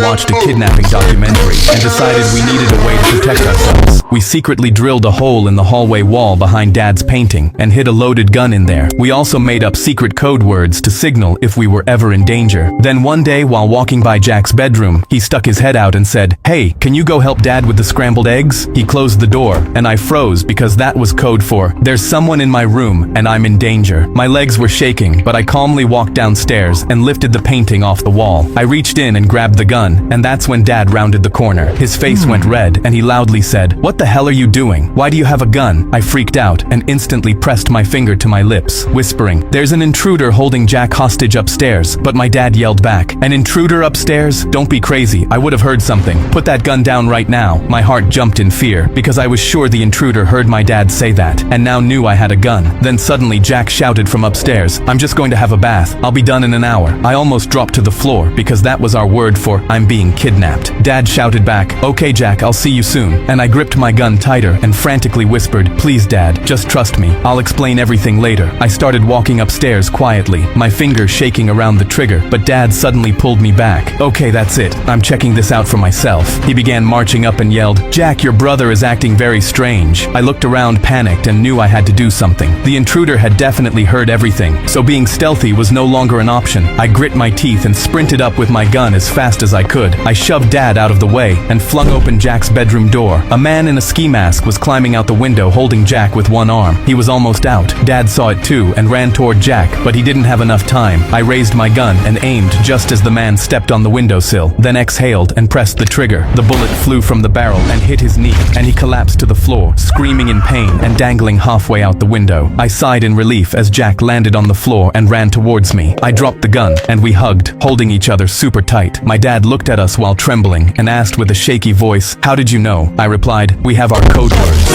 watched a kidnapping documentary and decided we needed a way to protect ourselves. We secretly drilled a hole in the hallway wall behind Dad's painting and hid a loaded gun in there. We also made up secret code words to signal if we were ever in danger. Then one day, while walking by Jack's bedroom, he stuck his head out and said, "Hey, can you go help Dad with the scrambled eggs?" He closed the door, and I froze because that was code for, "There's someone in my room and I'm in danger." My legs were shaking, but I calmly walked downstairs and lifted the painting off the wall. I reached in and grabbed the gun, and that's when Dad rounded the corner. His face went red, and he loudly said, "What the hell are you doing? Why do you have a gun?" I freaked out and instantly pressed my finger to my lips, whispering, "There's an intruder holding Jack hostage upstairs." But my dad yelled back, "An intruder upstairs? Don't be crazy, I would have heard something. Put that gun down right now." My heart jumped in fear, because I was sure the intruder heard my dad say that, and now knew I had a gun. Then suddenly Jack shouted from upstairs, "I'm just going to have a bath. I'll be done in an hour." I almost dropped to the floor, because that was our word for, "I'm being kidnapped." Dad shouted back, "Okay Jack, I'll see you soon." And I gripped my gun tighter and frantically whispered, "Please Dad, just trust me. I'll explain everything later." I started walking upstairs quietly, my fingers shaking around the trigger, but Dad suddenly pulled me back. "Okay, that's it. I'm checking this out for myself." He began marching up and yelled, "Jack, your brother is acting very strange." I looked around panicked and knew I had to do something. The intruder had definitely heard everything, so being stealthy was no longer an option. I grit my teeth and sprinted up with my gun as fast as I could. I shoved Dad out of the way and flung open Jack's bedroom door. A man in a ski mask was climbing out the window holding Jack with one arm. He was almost out. Dad saw it too and ran toward Jack, but he didn't have enough time. I raised my gun and aimed just as the man stepped on the windowsill, then exhaled and pressed the trigger. The bullet flew from the barrel and hit his knee, and he collapsed to the floor, screaming in pain and dangling halfway out the window. I sighed in relief as Jack landed on the floor and ran towards me. I dropped the gun, and we hugged, holding each other super tight. My dad looked at us while trembling and asked with a shaky voice, "How did you know?" I replied, "We have our code words."